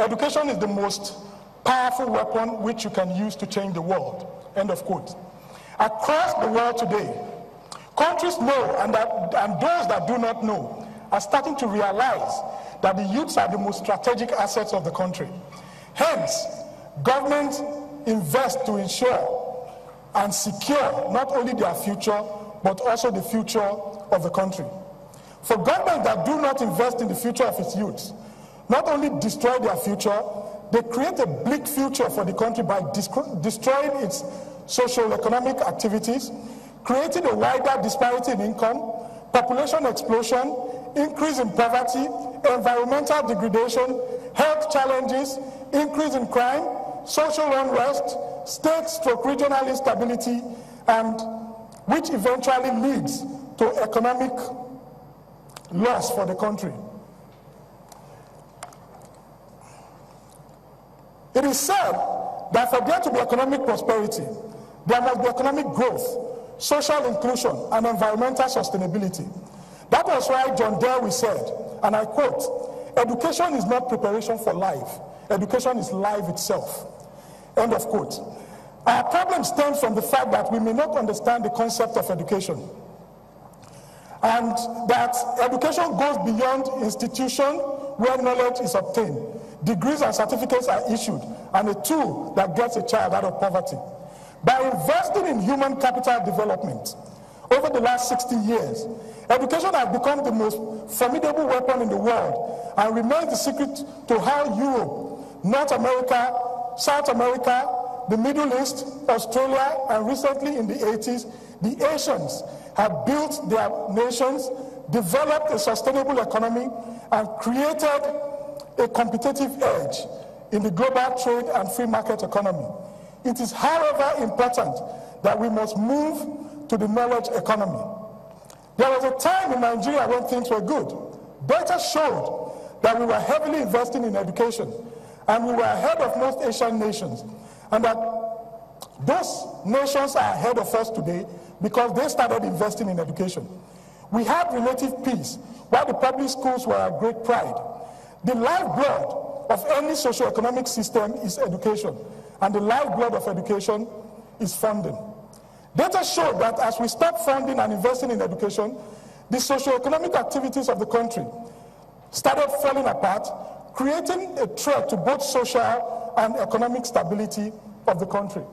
education is the most powerful weapon which you can use to change the world, end of quote. Across the world today, countries know, and those that do not know are starting to realize that the youths are the most strategic assets of the country. Hence, governments invest to ensure and secure not only their future, but also the future of the country. For governments that do not invest in the future of its youths, not only destroy their future, they create a bleak future for the country by destroying its socio-economic activities, creating a wider disparity in income, population explosion, increase in poverty, environmental degradation, health challenges, increase in crime, social unrest, state/regional instability, and which eventually leads to economic loss for the country. It is said that for there to be economic prosperity, there must be economic growth, social inclusion, and environmental sustainability. That was why John Dewey said, and I quote, "Education is not preparation for life. Education is life itself." End of quote. Our problem stems from the fact that we may not understand the concept of education, and that education goes beyond institution where knowledge is obtained. Degrees and certificates are issued, and a tool that gets a child out of poverty. By investing in human capital development over the last 60 years, education has become the most formidable weapon in the world and remains the secret to how Europe, North America, South America, the Middle East, Australia, and recently in the 80s, the Asians have built their nations, developed a sustainable economy, and created a competitive edge in the global trade and free market economy. It is, however, important that we must move to the knowledge economy. There was a time in Nigeria when things were good. Data showed that we were heavily investing in education, and we were ahead of most Asian nations, and that those nations are ahead of us today because they started investing in education. We had relative peace, while the public schools were a great pride. The lifeblood of any socio-economic system is education, and the lifeblood of education is funding. Data show that as we stop funding and investing in education, the socio-economic activities of the country started falling apart, creating a threat to both social and economic stability of the country.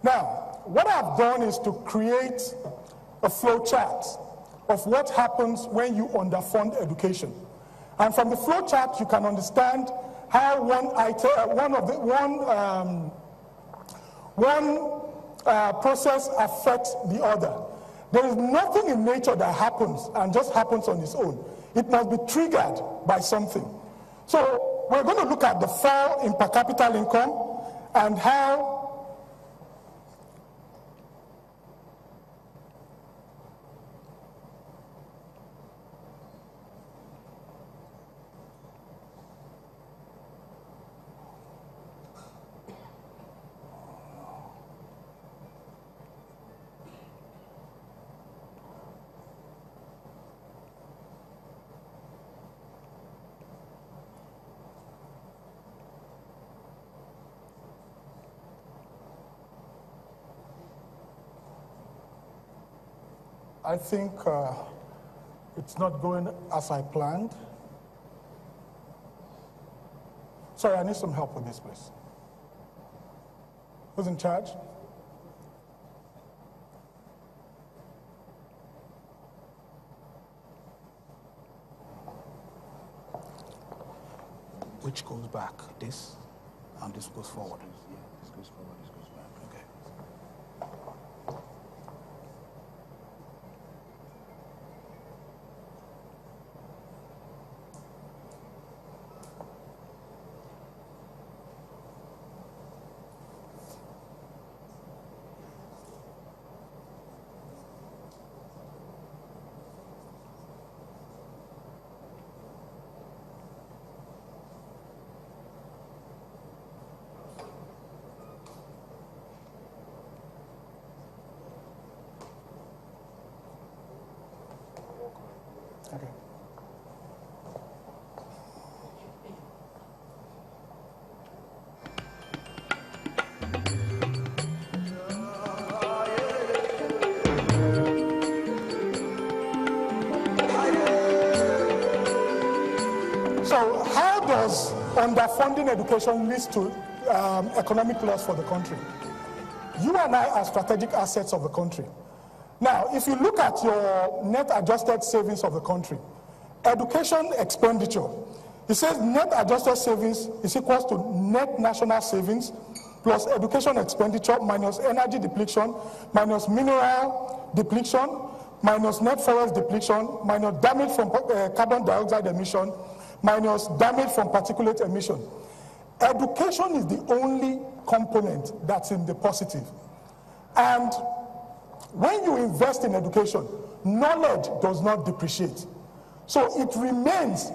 Now, what I've done is to create a flow chart of what happens when you underfund education. And from the flow chart, you can understand how one process affects the other. There is nothing in nature that happens and just happens on its own. It must be triggered by something. So we're going to look at the fall in per capita income and how I think it's not going as I planned. Sorry, I need some help with this, please. Who's in charge? Which goes back? This? And this goes forward? Yeah, this goes forward, this goes back. Okay. Okay. So how does underfunding education lead to economic loss for the country? You and I are strategic assets of the country. Now, if you look at your net adjusted savings of the country, education expenditure, it says net adjusted savings is equals to net national savings plus education expenditure minus energy depletion minus mineral depletion minus net forest depletion minus damage from carbon dioxide emission minus damage from particulate emission. Education is the only component that's in the positive. And when you invest in education, knowledge does not depreciate. So it remains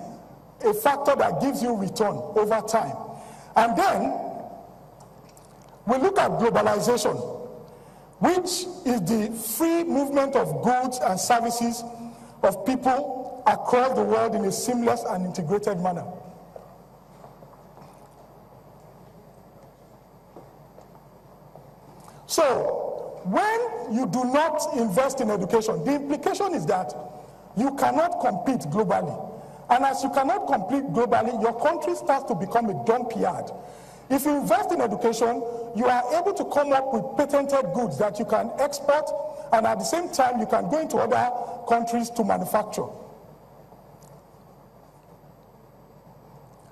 a factor that gives you return over time. And then we look at globalization, which is the free movement of goods and services of people across the world in a seamless and integrated manner. So, when you do not invest in education, the implication is that you cannot compete globally. And as you cannot compete globally, your country starts to become a dump yard. If you invest in education, you are able to come up with patented goods that you can export, and at the same time, you can go into other countries to manufacture.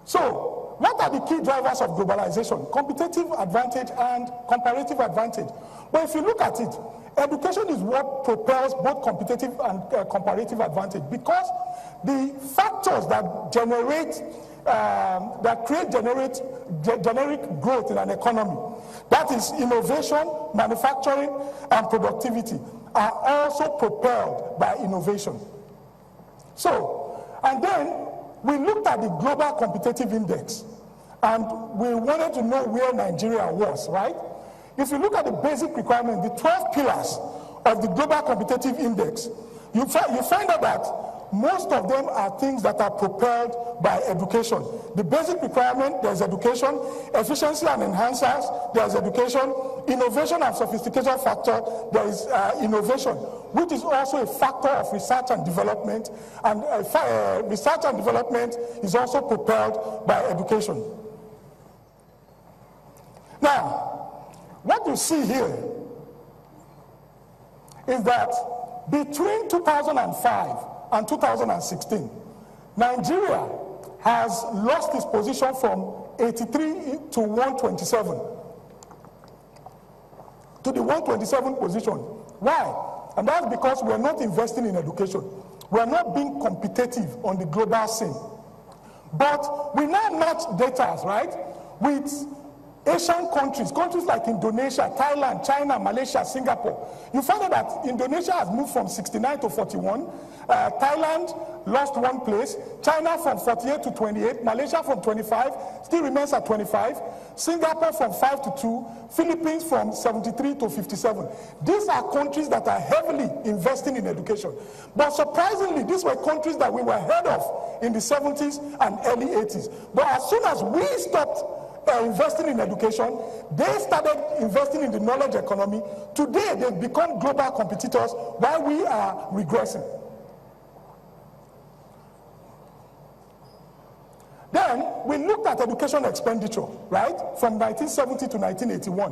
So, what are the key drivers of globalization? Competitive advantage and comparative advantage. But if you look at it, education is what propels both competitive and comparative advantage, because the factors that generate generic growth in an economy, that is innovation, manufacturing, and productivity, are also propelled by innovation. So, and then we looked at the global competitive index, and we wanted to know where Nigeria was, right? If you look at the basic requirements, the 12 pillars of the global competitive index, you find out that most of them are things that are propelled by education. The basic requirement, there's education, efficiency and enhancers, there's education, innovation and sophistication factor, there is innovation, which is also a factor of research and development, and research and development is also propelled by education. Now, what you see here is that between 2005 and 2016, Nigeria has lost its position from 83 to 127 to the 127 position. Why? And that's because we're not investing in education. We're not being competitive on the global scene. But we now match data, right, with Asian countries like Indonesia, Thailand, China, Malaysia, Singapore. You find out that Indonesia has moved from 69 to 41, Thailand lost 1 place, China from 48 to 28, Malaysia from 25, still remains at 25, Singapore from 5 to 2, Philippines from 73 to 57. These are countries that are heavily investing in education. But surprisingly, these were countries that we were ahead of in the 70s and early 80s. But as soon as we stopped investing in education, they started investing in the knowledge economy. Today, they've become global competitors while we are regressing. Then, we looked at education expenditure, right, from 1970 to 1981.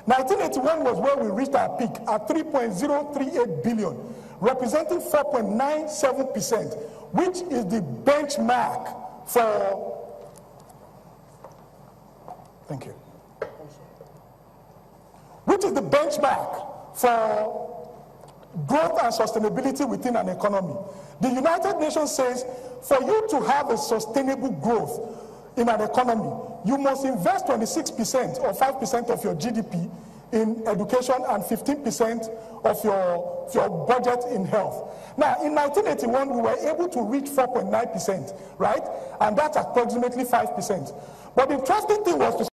1981 was where we reached our peak at 3.038 billion, representing 4.97%, which is the benchmark for... Thank you. Which is the benchmark for growth and sustainability within an economy. The United Nations says for you to have a sustainable growth in an economy, you must invest 26% or 5% of your GDP in education and 15% of your budget in health. Now, in 1981, we were able to reach 4.9%, right? And that's approximately 5%. But the interesting thing was to